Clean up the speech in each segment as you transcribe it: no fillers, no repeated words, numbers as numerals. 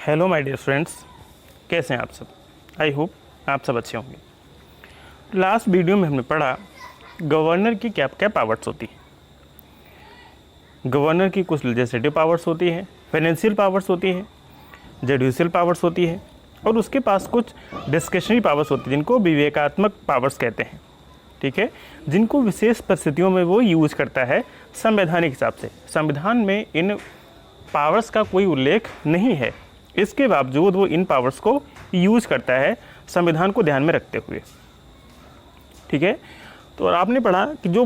Hello my dear friends, कैसे हैं आप सब। आई होप आप सब अच्छे होंगे। लास्ट वीडियो में हमने पढ़ा गवर्नर की क्या क्या पावर्स होती हैं। गवर्नर की कुछ लेजिस्लेटिव पावर्स होती है, फाइनेंशियल पावर्स होती है, जुडिशियल पावर्स होती है और उसके पास कुछ डिस्क्रिशनरी पावर्स होती है जिनको विवेकात्मक पावर्स कहते हैं। ठीक है, जिनको विशेष परिस्थितियों में वो यूज करता है संवैधानिक हिसाब से। संविधान में इन पावर्स का कोई उल्लेख नहीं है, इसके बावजूद वो इन पावर्स को यूज करता है संविधान को ध्यान में रखते हुए। ठीक है, तो आपने पढ़ा कि जो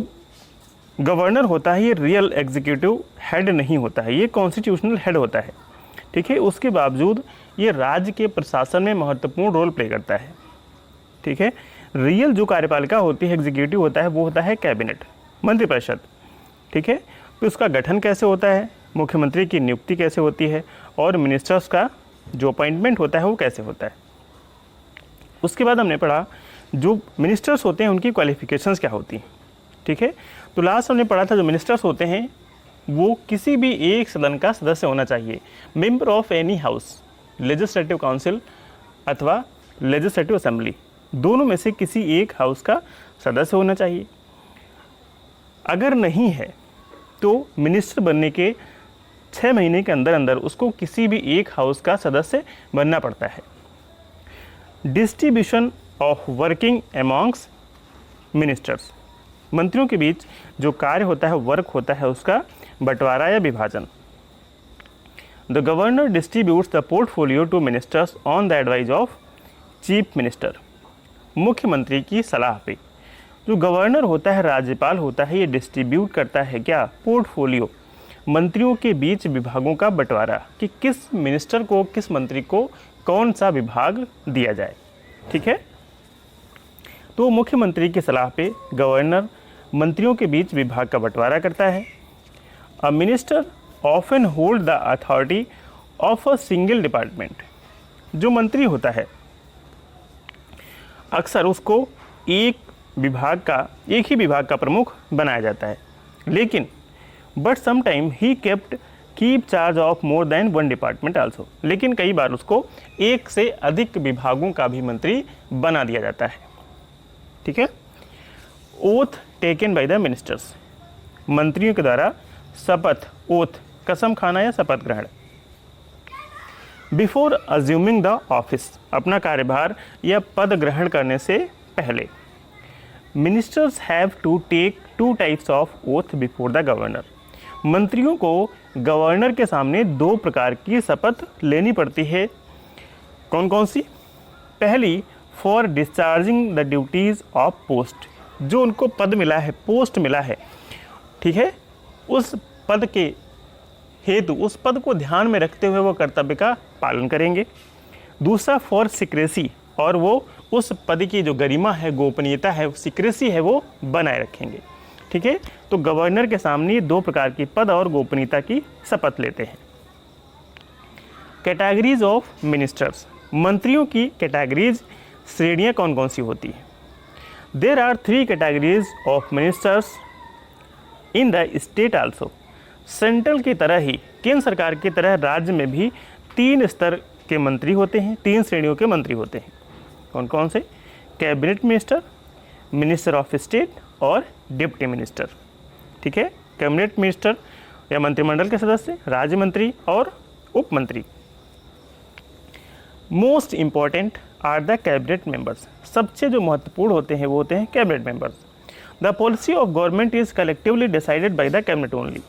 गवर्नर होता है ये रियल एग्जीक्यूटिव हेड नहीं होता है, ये कॉन्स्टिट्यूशनल हेड होता है। ठीक है, उसके बावजूद ये राज्य के प्रशासन में महत्वपूर्ण रोल प्ले करता है। ठीक है, रियल जो कार्यपालिका होती है, एग्जीक्यूटिव होता है, वो होता है कैबिनेट, मंत्रिपरिषद। ठीक है, तो उसका गठन कैसे होता है, मुख्यमंत्री की नियुक्ति कैसे होती है और मिनिस्टर्स का जो अपॉइंटमेंट होता है वो कैसे होता है। उसके बाद हमने पढ़ा जो मिनिस्टर्स होते हैं उनकी क्वालिफिकेशंस क्या होती हैं। ठीक है, तो लास्ट हमने पढ़ा था जो मिनिस्टर्स होते हैं वो किसी भी एक सदन का सदस्य होना चाहिए, member of any house, legislative council अथवा लेजिस्लेटिव असेंबली, दोनों में से किसी एक हाउस का सदस्य होना चाहिए। अगर नहीं है तो मिनिस्टर बनने के 6 महीने के अंदर अंदर उसको किसी भी एक हाउस का सदस्य बनना पड़ता है। Distribution of working amongst ministers, मंत्रियों के बीच जो कार्य होता है, वर्क होता है, उसका बंटवारा या विभाजन। The governor distributes the portfolio to ministers on the advice of chief minister, मुख्यमंत्री की सलाह पे जो गवर्नर होता है, राज्यपाल होता है, ये डिस्ट्रीब्यूट करता है क्या, पोर्टफोलियो, मंत्रियों के बीच विभागों का बंटवारा कि किस मिनिस्टर को, किस मंत्री को कौन सा विभाग दिया जाए। ठीक है, तो मुख्यमंत्री की सलाह पे गवर्नर मंत्रियों के बीच विभाग का बंटवारा करता है। A minister often hold the authority of a single department, जो मंत्री होता है अक्सर उसको एक ही विभाग का प्रमुख बनाया जाता है, लेकिन but sometime he keep charge of more than one department also, लेकिन कई बार उसको एक से अधिक विभागों का भी मंत्री बना दिया जाता है। ठीक है, oath taken by the ministers, मंत्रियों के द्वारा शपथ, ओथ, कसम खाना या शपथ ग्रहण। बिफोर अज्यूमिंग द ऑफिस, अपना कार्यभार या पद ग्रहण करने से पहले। Ministers have to take 2 types of oath before the governor, मंत्रियों को गवर्नर के सामने 2 प्रकार की शपथ लेनी पड़ती है। कौन कौन सी? पहली, for discharging the duties of post, जो उनको पद मिला है, पोस्ट मिला है, ठीक है, उस पद के हेतु, उस पद को ध्यान में रखते हुए वो कर्तव्य का पालन करेंगे। दूसरा, फॉर सिक्रेसी, और वो उस पद की जो गरिमा है, गोपनीयता है, सिक्रेसी है, वो बनाए रखेंगे। ठीक है, तो गवर्नर के सामने 2 प्रकार की पद और गोपनीयता की शपथ लेते हैं। कैटेगरीज ऑफ मिनिस्टर्स, मंत्रियों की कैटेगरीज, श्रेणियाँ कौन कौन सी होती हैं? There are 3 categories of ministers in the state also, central की तरह ही, केंद्र सरकार की तरह राज्य में भी 3 स्तर के मंत्री होते हैं, 3 श्रेणियों के मंत्री होते हैं। कौन कौन से? Cabinet minister, minister of state और डिप्टी मिनिस्टर। ठीक है, कैबिनेट मिनिस्टर या मंत्रिमंडल के सदस्य, राज्य मंत्री और उप मंत्री। Most important are the cabinet members, सबसे जो महत्वपूर्ण होते हैं वो होते हैं cabinet members. The policy of government is collectively decided by the cabinet only,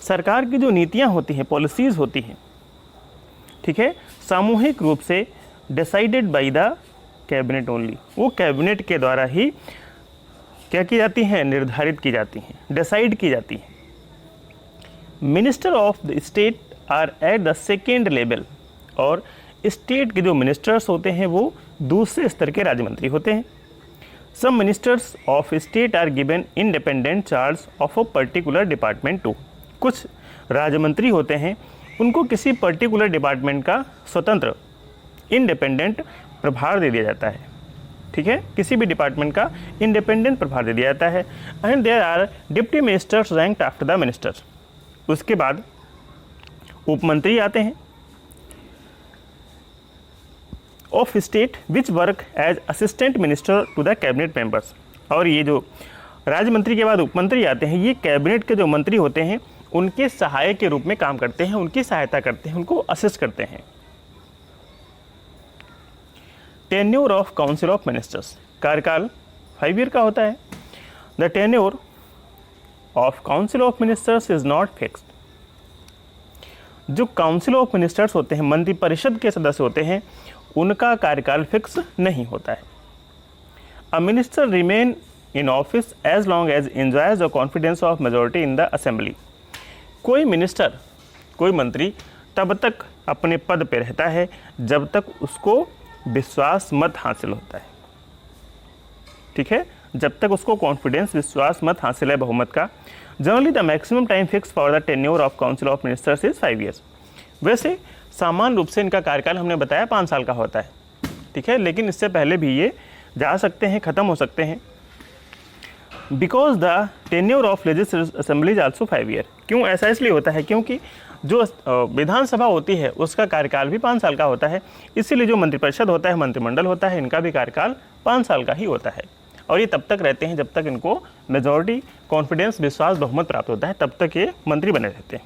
सरकार की जो नीतियाँ होती हैं, पॉलिसीज़ होती हैं, ठीक है, सामूहिक रूप से decided by the cabinet only, वो कैबिनेट के द्वारा ही क्या की जाती हैं, निर्धारित की जाती हैं, डिसाइड की जाती हैं। Minister of the state are at the second level, और स्टेट के जो मिनिस्टर्स होते हैं वो दूसरे स्तर के राज्य मंत्री होते हैं। Some ministers of state are given independent charge of a particular department too, कुछ राज्य मंत्री होते हैं उनको किसी पर्टिकुलर डिपार्टमेंट का स्वतंत्र इंडिपेंडेंट प्रभार दे दिया जाता है। ठीक है, किसी भी डिपार्टमेंट का इंडिपेंडेंट प्रभार दे दिया जाता है। And there are deputy ministers ranked after the ministers, उसके बाद उपमंत्री आते हैं। Of state which work as assistant minister to the cabinet members. और ये जो राज्य मंत्री के बाद उपमंत्री आते हैं, ये कैबिनेट के जो मंत्री होते हैं उनके सहायक के रूप में काम करते हैं, उनकी सहायता करते हैं, उनको असिस्ट करते हैं। Tenure of council of ministers, कार्यकाल 5 ईयर का होता है। The tenure of council of ministers is not fixed. जो काउंसिल ऑफ मिनिस्टर्स होते हैं, मंत्रिपरिषद के सदस्य होते हैं, उनका कार्यकाल फिक्स नहीं होता है। A minister remain in office as long as enjoys the confidence of majority in the assembly. कोई मिनिस्टर, कोई मंत्री तब तक अपने पद पर रहता है जब तक उसको विश्वास मत हासिल होता है। ठीक है, जब तक उसको कॉन्फिडेंस, विश्वास मत हासिल है बहुमत का। Generally the maximum time fix for the tenure of council of ministers is 5 years. वैसे सामान्य रूप से इनका कार्यकाल हमने बताया 5 साल का होता है। ठीक है, लेकिन इससे पहले भी ये जा सकते हैं, ख़त्म हो सकते हैं। Because the tenure of legislative assembly is also 5 year. क्यों ऐसा इसलिए होता है क्योंकि जो विधानसभा होती है उसका कार्यकाल भी 5 साल का होता है। इसीलिए जो मंत्रिपरिषद होता है, मंत्रिमंडल होता है, इनका भी कार्यकाल 5 साल का ही होता है। और ये तब तक रहते हैं जब तक इनको मेजॉरिटी, कॉन्फिडेंस, विश्वास, बहुमत प्राप्त होता है, तब तक ये मंत्री बने रहते हैं।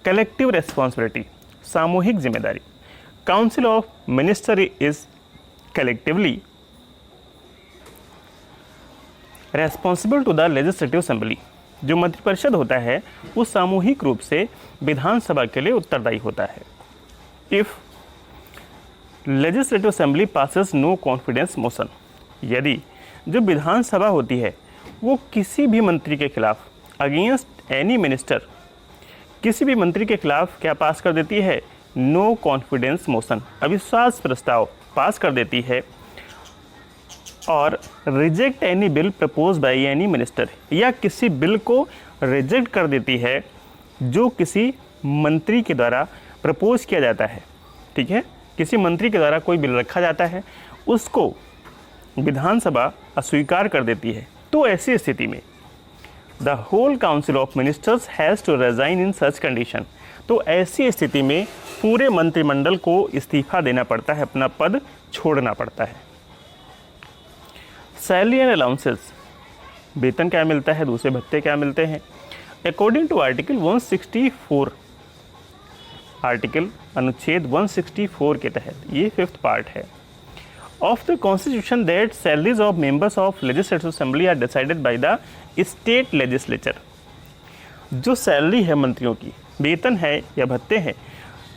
कलेक्टिव रेस्पॉन्सिबिलिटी, सामूहिक जिम्मेदारी। Council of minister is collectively responsible to the legislative assembly. जो मंत्रिपरिषद होता है वो सामूहिक रूप से विधानसभा के लिए उत्तरदायी होता है। If legislative assembly passes no confidence motion, यदि जो विधानसभा होती है वो किसी भी मंत्री के खिलाफ, अगेंस्ट एनी मिनिस्टर, किसी भी मंत्री के खिलाफ क्या पास कर देती है, नो कॉन्फिडेंस मोशन, अविश्वास प्रस्ताव पास कर देती है, और reject any bill propose by any minister, या किसी बिल को रिजेक्ट कर देती है जो किसी मंत्री के द्वारा प्रपोज किया जाता है। ठीक है, किसी मंत्री के द्वारा कोई बिल रखा जाता है, उसको विधानसभा अस्वीकार कर देती है, तो ऐसी स्थिति में the whole council of ministers has to resign in such condition. तो ऐसी स्थिति में पूरे मंत्रिमंडल को इस्तीफा देना पड़ता है, अपना पद छोड़ना पड़ता है। सैलरी एंड अलाउंसेस, वेतन क्या मिलता है, दूसरे भत्ते क्या मिलते हैं। अकॉर्डिंग टू आर्टिकल 164, आर्टिकल अनुच्छेद 164 के तहत, ये 5th पार्ट है of the constitution, that salaries of members of legislative assembly are decided by the state legislature. जो सैलरी है मंत्रियों की, वेतन है या भत्ते हैं,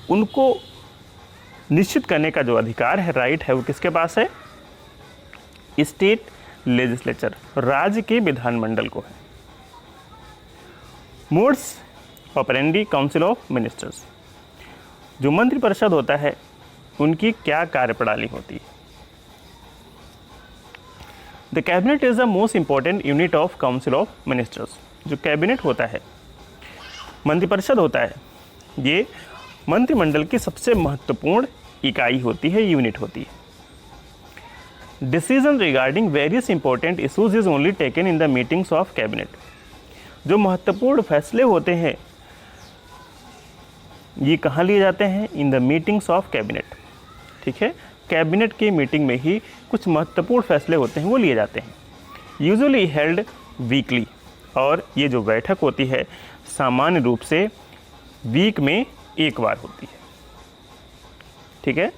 उनको निश्चित करने का जो अधिकार है, राइट है, वो किसके पास है, स्टेट लेजिस्लेचर, राज्य के विधानमंडल को है। Modes operandi council of ministers, जो मंत्रिपरिषद होता है उनकी क्या कार्यप्रणाली होती है। The cabinet is the most important unit of council of ministers. जो कैबिनेट होता है, मंत्रिपरिषद होता है, ये मंत्रिमंडल की सबसे महत्वपूर्ण इकाई होती है, यूनिट होती है। Decision regarding various important issues is only taken in the meetings of cabinet. जो महत्वपूर्ण फैसले होते हैं ये कहाँ लिए जाते हैं, in the meetings of cabinet. ठीक है, कैबिनेट की मीटिंग में ही कुछ महत्वपूर्ण फैसले होते हैं वो लिए जाते हैं। यूजुअली हेल्ड वीकली, और ये जो बैठक होती है सामान्य रूप से वीक में एक बार होती है। ठीक है,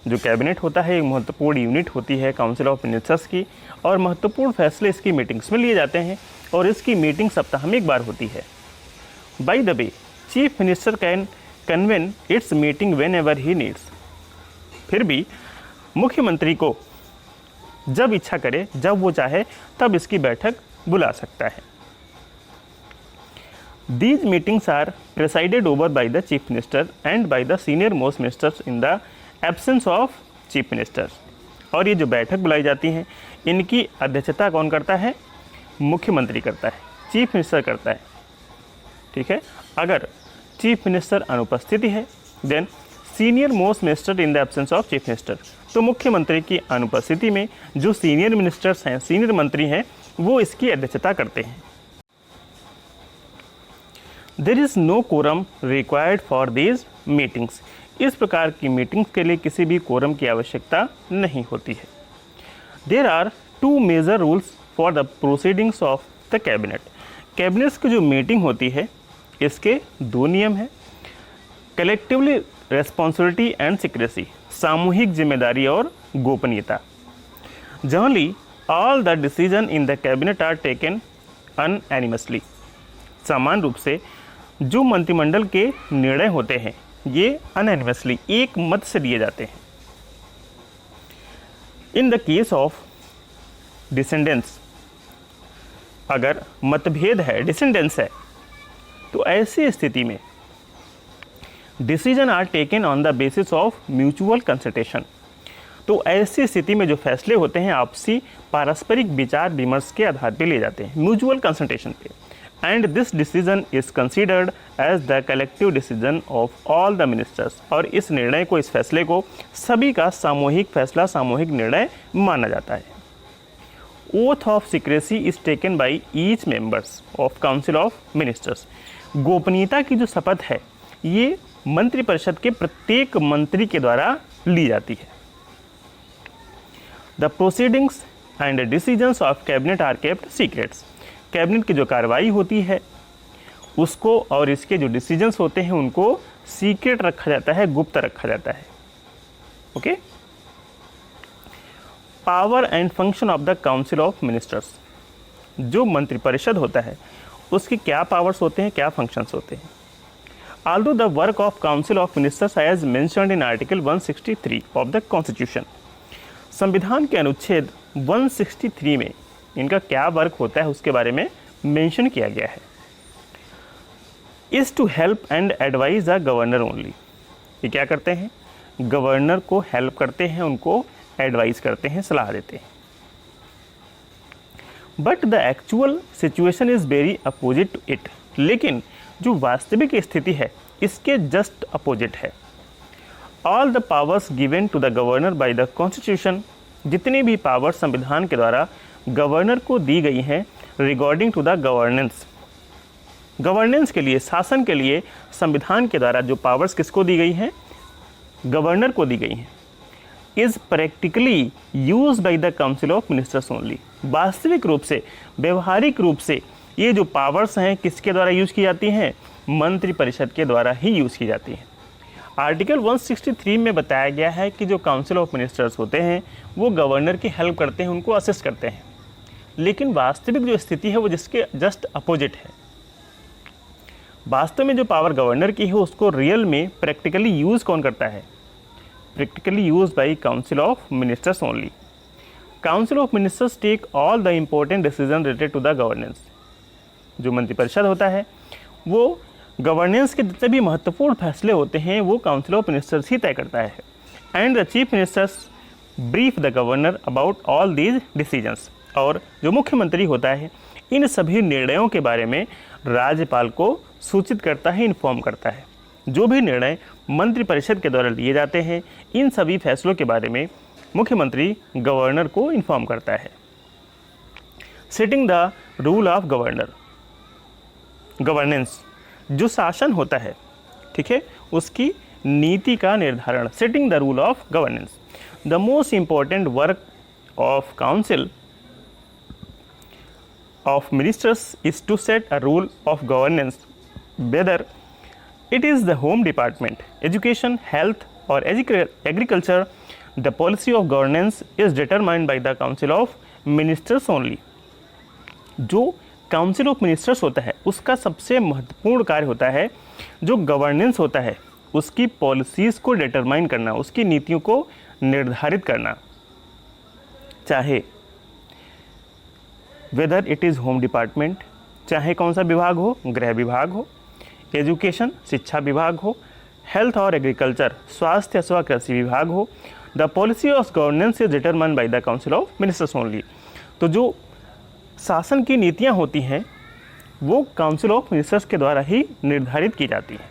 जो कैबिनेट होता है एक महत्वपूर्ण यूनिट होती है काउंसिल ऑफ मिनिस्टर्स की, और महत्वपूर्ण फैसले इसकी मीटिंग्स में लिए जाते हैं, और इसकी मीटिंग सप्ताह में एक बार होती है। By the way, chief minister can convene its meeting whenever he needs. फिर भी मुख्यमंत्री को जब इच्छा करे, जब वो चाहे, तब इसकी बैठक बुला सकता है। These meetings are presided over by the chief minister and by the senior most ministers in the absence of chief ministers। और ये जो बैठक बुलाई जाती हैं इनकी अध्यक्षता कौन करता है, मुख्यमंत्री करता है, चीफ मिनिस्टर करता है। ठीक है, अगर चीफ मिनिस्टर अनुपस्थिति है then senior most minister in the absence of chief minister, तो मुख्यमंत्री की अनुपस्थिति में जो सीनियर मिनिस्टर्स हैं, सीनियर मंत्री हैं, वो इसकी अध्यक्षता करते हैं। There is no quorum required for these meetings। इस प्रकार की मीटिंग्स के लिए किसी भी कोरम की आवश्यकता नहीं होती है। There are 2 major rules for the proceedings of the cabinet. Cabinets की जो मीटिंग होती है इसके 2 नियम हैं, कलेक्टिवली रेस्पॉन्सिबिलिटी एंड सिक्रेसी, सामूहिक जिम्मेदारी और गोपनीयता। Generally all the decision in the cabinet are taken unanimously. सामान्य रूप से जो मंत्रिमंडल के निर्णय होते हैं ये अनएनिमसली, एक मत से लिए जाते हैं। In the case of dissidence, अगर मतभेद है, डिसेंडेंस है, तो ऐसी स्थिति में decision are taken on the basis of mutual consultation. तो ऐसी स्थिति में जो फैसले होते हैं आपसी पारस्परिक विचार विमर्श के आधार पर लिए जाते हैं, म्यूचुअल कंसल्टेशन पे। And this decision is considered as the collective decision of all the ministers. और इस निर्णय को, इस फैसले को सभी का सामूहिक फैसला, सामूहिक निर्णय माना जाता है। Oath of secrecy is taken by each members of council of ministers. गोपनीयता की जो शपथ है ये मंत्रिपरिषद के प्रत्येक मंत्री के द्वारा ली जाती है। The proceedings and decisions of cabinet are kept secrets. Cabinet की जो कार्रवाई होती है उसको और इसके जो डिसीजंस होते हैं उनको सीक्रेट रखा जाता है, गुप्त रखा जाता है। Okay. Power and function of the council of ministers. जो मंत्रिपरिषद होता है उसके क्या पावर्स होते हैं, क्या फंक्शंस होते हैं। Although the work of Council of Ministers as mentioned in Article 163 of the Constitution, संविधान के अनुच्छेद 163 में इनका क्या वर्क होता है उसके बारे में मेंशन किया गया है। Is to help and advise the governor only. ये क्या करते हैं, गवर्नर को हेल्प करते हैं, उनको एडवाइस करते हैं, सलाह देते हैं। But the actual situation is very opposite to it. लेकिन जो वास्तविक स्थिति है इसके जस्ट अपोजिट है। All the powers given to the governor by the constitution, जितनी भी पावर संविधान के द्वारा गवर्नर को दी गई हैं regarding to the governance, governance के लिए, शासन के लिए संविधान के द्वारा जो पावर्स किसको दी गई हैं, गवर्नर को दी गई हैं, is practically use bye the council of ministers only. वास्तविक रूप से, व्यवहारिक रूप से ये जो पावर्स हैं किसके द्वारा यूज की जाती हैं, मंत्रिपरिषद के द्वारा ही यूज की जाती हैं। आर्टिकल 163 में बताया गया है कि जो काउंसिल ऑफ मिनिस्टर्स होते हैं वो गवर्नर की हेल्प करते हैं, उनको असिस्ट करते हैं। लेकिन वास्तविक जो स्थिति है वो जिसके जस्ट अपोजिट है। वास्तव में जो पावर गवर्नर की है उसको रियल में प्रैक्टिकली यूज कौन करता है, practically use by council of ministers only. Council of ministers take all the important decision related to the governance. जो मंत्रिपरिषद होता है वो गवर्नेंस के जितने भी महत्वपूर्ण फैसले होते हैं वो काउंसिल ऑफ मिनिस्टर्स ही तय करता है। And the chief ministers brief the governor about all these decisions. और जो मुख्यमंत्री होता है इन सभी निर्णयों के बारे में राज्यपाल को सूचित करता है, इन्फॉर्म करता है। जो भी निर्णय मंत्रिपरिषद के द्वारा लिए जाते हैं इन सभी फैसलों के बारे में मुख्यमंत्री गवर्नर को इन्फॉर्म करता है। Setting the rule of governor, governance, जो शासन होता है, ठीक है, उसकी नीति का निर्धारण, setting the rule of governance. The most important work of council of ministers is to set a rule of governance whether it is the home department, education, health और agriculture. The policy of governance is determined by the council of ministers only. जो council of ministers होता है उसका सबसे महत्वपूर्ण कार्य होता है जो गवर्नेंस होता है उसकी पॉलिसीज़ को डिटरमाइन करना, उसकी नीतियों को निर्धारित करना। चाहे whether it is home department, चाहे कौन सा विभाग हो, गृह विभाग हो, एजुकेशन, शिक्षा विभाग हो, हेल्थ और एग्रीकल्चर, स्वास्थ्य अथवा कृषि विभाग हो। The policy of governance is determined by the council of ministers only. तो जो शासन की नीतियां होती हैं वो काउंसिल ऑफ मिनिस्टर्स के द्वारा ही निर्धारित की जाती हैं।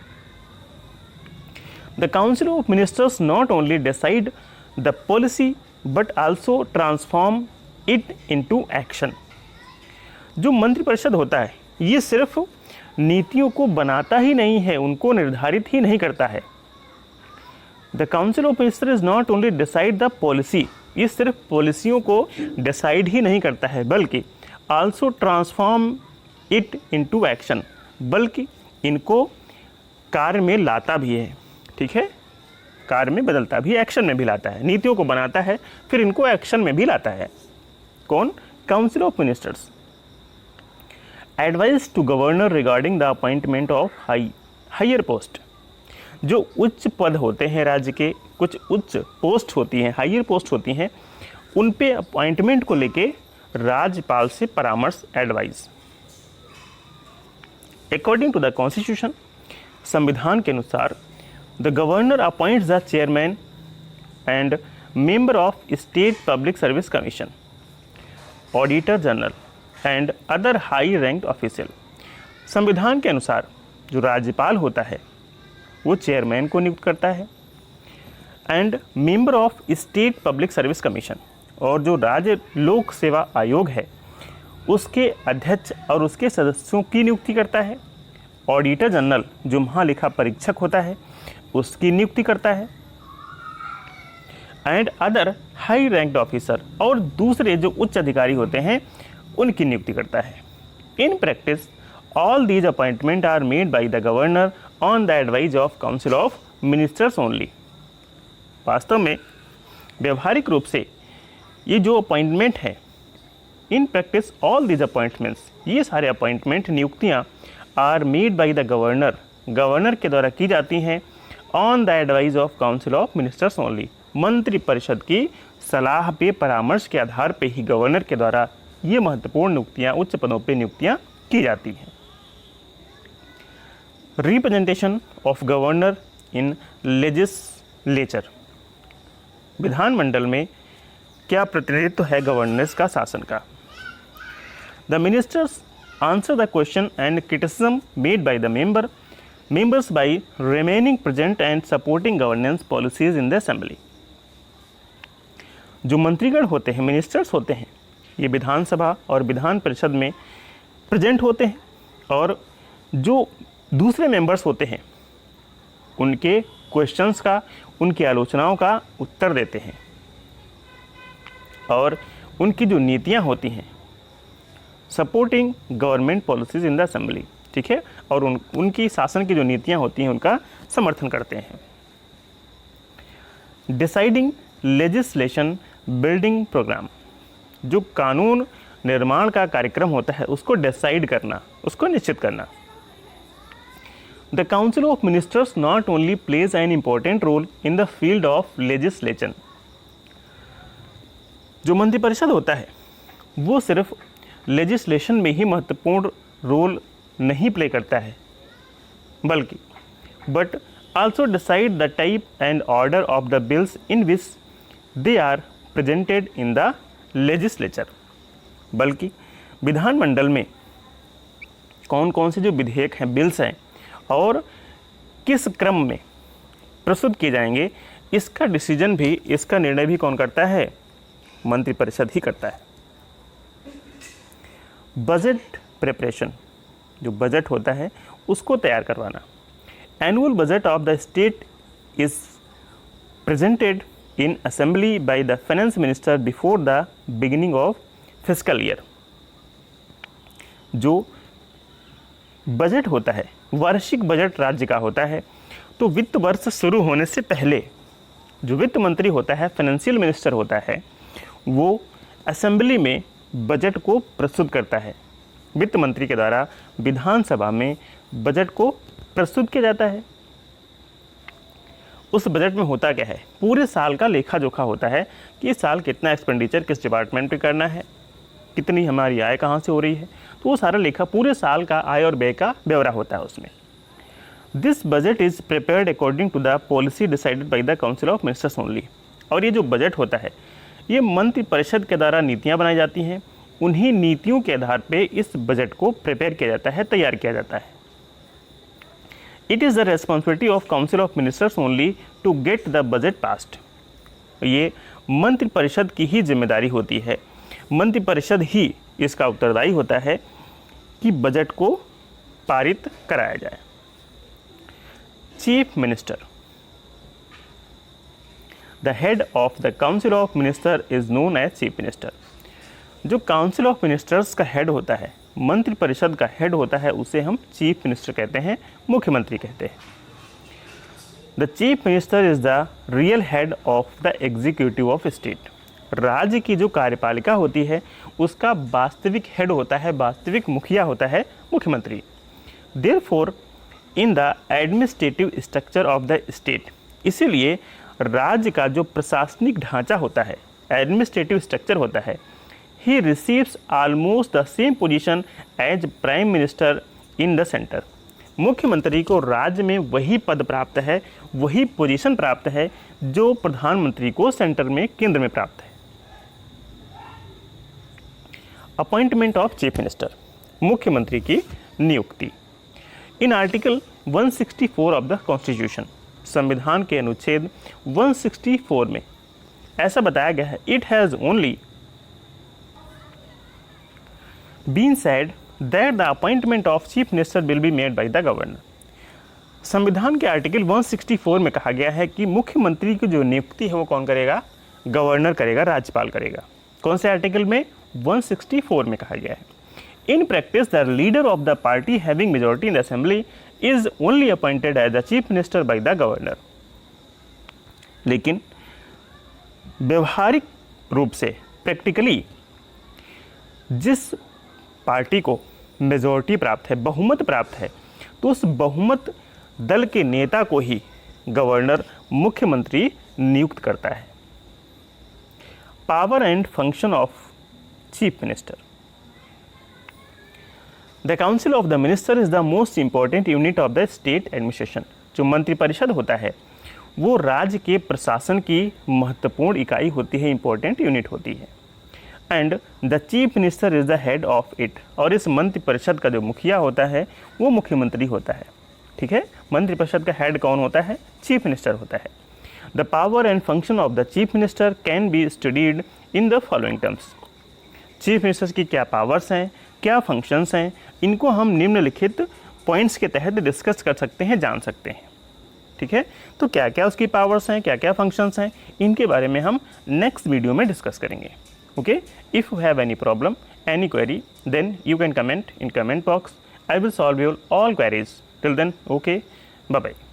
The council of ministers not only decide the policy but also transform it into action. जो मंत्रिपरिषद होता है ये सिर्फ नीतियों को बनाता ही नहीं है, उनको निर्धारित ही नहीं करता है, the council of minister is not only decide the policy, ये सिर्फ पॉलिसियों को डिसाइड ही नहीं करता है बल्कि also transform it into action, बल्कि इनको कार्य में लाता भी है। ठीक है, कार्य में बदलता भी, एक्शन में भी लाता है, नीतियों को बनाता है, फिर इनको एक्शन में भी लाता है। कौन? Council of ministers. Advice to governor regarding the appointment of higher post, जो उच्च पद होते हैं राज्य के, कुछ उच्च पोस्ट होती हैं, हायर पोस्ट होती हैं, उन पे अपॉइंटमेंट को लेके राज्यपाल से परामर्श, advice. According to the constitution, संविधान के अनुसार the governor appoints the chairman and member of state public service commission, auditor general and other high ranked official. संविधान के अनुसार जो राज्यपाल होता है वो चेयरमैन को नियुक्त करता है and member of state public service commission, और जो राज्य लोक सेवा आयोग है उसके अध्यक्ष और उसके सदस्यों की नियुक्ति करता है। ऑडिटर जनरल जो महालेखा परीक्षक होता है उसकी नियुक्ति करता है and other high ranked officer, और दूसरे जो उच्च अधिकारी होते हैं उनकी नियुक्ति करता है। In practice all these appointment are made by the governor on the advice of council of ministers only. वास्तव में व्यवहारिक रूप से ये जो अपॉइंटमेंट है, in practice all these appointments, ये सारे अपॉइंटमेंट, नियुक्तियाँ are made by the governor, governor के द्वारा की जाती हैं on the advice of council of ministers only, मंत्री परिषद की सलाह पे, परामर्श के आधार पे ही गवर्नर के द्वारा ये महत्वपूर्ण नियुक्तियाँ, उच्च पदों पे नियुक्तियाँ की जाती हैं। Representation of governor in legislature, विधानमंडल में क्या प्रतिनिधित्व है गवर्नेंस का, शासन का। The ministers answer the question and criticism made by the members by remaining present and supporting governance policies in the assembly। जो मंत्रीगण होते हैं, मिनिस्टर्स होते हैं, ये विधानसभा और विधान परिषद में प्रेजेंट होते हैं और जो दूसरे मेंबर्स होते हैं उनके क्वेश्चंस का, उनकी आलोचनाओं का उत्तर देते हैं और उनकी जो नीतियाँ होती हैं, supporting government policies in the assembly, ठीक है, और उनकी शासन की जो नीतियाँ होती हैं उनका समर्थन करते हैं। डिसाइडिंग लेजिस्लेशन बिल्डिंग प्रोग्राम, जो कानून निर्माण का कार्यक्रम होता है उसको डिसाइड करना, उसको निश्चित करना। The council of ministers not only plays an important role in the field of legislation, जो मंत्रिपरिषद होता है वो सिर्फ लेजिस्लेशन में ही महत्वपूर्ण रोल नहीं प्ले करता है, बल्कि but also decide the type and order of the bills in which they are presented in the legislature, बल्कि विधानमंडल में कौन कौन से जो विधेयक हैं, बिल्स हैं, और किस क्रम में प्रस्तुत किए जाएंगे, इसका डिसीजन भी, इसका निर्णय भी कौन करता है? मंत्रिपरिषद ही करता है। बजट प्रिपरेशन, जो बजट होता है उसको तैयार करवाना। Annual budget of the state is presented in assembly by the finance minister before the beginning of fiscal year. जो बजट होता है, वार्षिक बजट राज्य का होता है, तो वित्त वर्ष शुरू होने से पहले जो वित्त मंत्री होता है, फाइनेंशियल मिनिस्टर होता है, वो असेंबली में बजट को प्रस्तुत करता है। वित्त मंत्री के द्वारा विधानसभा में बजट को प्रस्तुत किया जाता है। उस बजट में होता क्या है? पूरे साल का लेखा जोखा होता है कि इस साल कितना एक्सपेंडिचर किस डिपार्टमेंट पे करना है, कितनी हमारी आय कहाँ से हो रही है, तो वो सारा लेखा पूरे साल का आय और व्यय का ब्यौरा होता है उसमें। This budget is prepared according to the policy decided by the council of ministers only. और ये जो बजट होता है ये मंत्रिपरिषद के द्वारा नीतियाँ बनाई जाती हैं, उन्हीं नीतियों के आधार पे इस बजट को प्रिपेयर किया जाता है, तैयार किया जाता है। It is the responsibility of council of ministers only to get the budget passed. ये मंत्रिपरिषद की ही जिम्मेदारी होती है, मंत्रिपरिषद ही इसका उत्तरदायी होता है कि बजट को पारित कराया जाए। Chief minister, the head of the council of minister is known as chief minister. जो काउंसिल ऑफ मिनिस्टर्स का हेड होता है, मंत्रिपरिषद का हेड होता है, उसे हम चीफ मिनिस्टर कहते हैं, मुख्यमंत्री कहते हैं। The chief minister is the real head of the executive of state. राज्य की जो कार्यपालिका होती है उसका वास्तविक हेड होता है, वास्तविक मुखिया होता है मुख्यमंत्री। Therefore in the administrative structure of the state, इसीलिए राज्य का जो प्रशासनिक ढांचा होता है, एडमिनिस्ट्रेटिव स्ट्रक्चर होता है, he receives almost the same position as prime minister in the centre. मुख्यमंत्री को राज्य में वही पद प्राप्त है, वही पोजीशन प्राप्त है जो प्रधानमंत्री को सेंटर में, केंद्र में प्राप्त है। अपॉइंटमेंट ऑफ चीफ मिनिस्टर, मुख्यमंत्री की नियुक्ति। In article 164 of the constitution, संविधान के अनुच्छेद 164 में ऐसा बताया गया है, it has only been said that the appointment of chief minister will be made by the governor. संविधान के आर्टिकल 164 में कहा गया है कि मुख्यमंत्री की जो नियुक्ति है वो कौन करेगा? गवर्नर करेगा, राज्यपाल करेगा। कौन से आर्टिकल में? 164 में कहा गया है। In practice the leader of the party having majority in the assembly is only appointed as the chief minister by the governor. लेकिन व्यवहारिक रूप से, प्रैक्टिकली, जिस पार्टी को मेजॉरिटी प्राप्त है, बहुमत प्राप्त है, तो उस बहुमत दल के नेता को ही गवर्नर, मुख्यमंत्री नियुक्त करता है। Power and function of chief minister. The council of the minister is the most important unit of the state administration. जो मंत्रिपरिषद होता है वो राज्य के प्रशासन की महत्वपूर्ण इकाई होती है, इंपॉर्टेंट यूनिट होती है। And the chief minister is the head of it. और इस मंत्रिपरिषद का जो मुखिया होता है वो मुख्यमंत्री होता है। ठीक है, मंत्रिपरिषद का हेड कौन होता है? चीफ मिनिस्टर होता है। The power and function of the chief minister can be studied in the following terms. Chief minister की क्या पावर्स हैं, क्या फंक्शंस हैं, इनको हम निम्नलिखित पॉइंट्स के तहत डिस्कस कर सकते हैं, जान सकते हैं। ठीक है, तो क्या क्या उसकी पावर्स हैं, क्या क्या फंक्शंस हैं, इनके बारे में हम नेक्स्ट वीडियो में डिस्कस करेंगे। Okay, if you have any problem, any query, then you can comment in comment box. I will solve your all queries. Till then, okay, bye bye.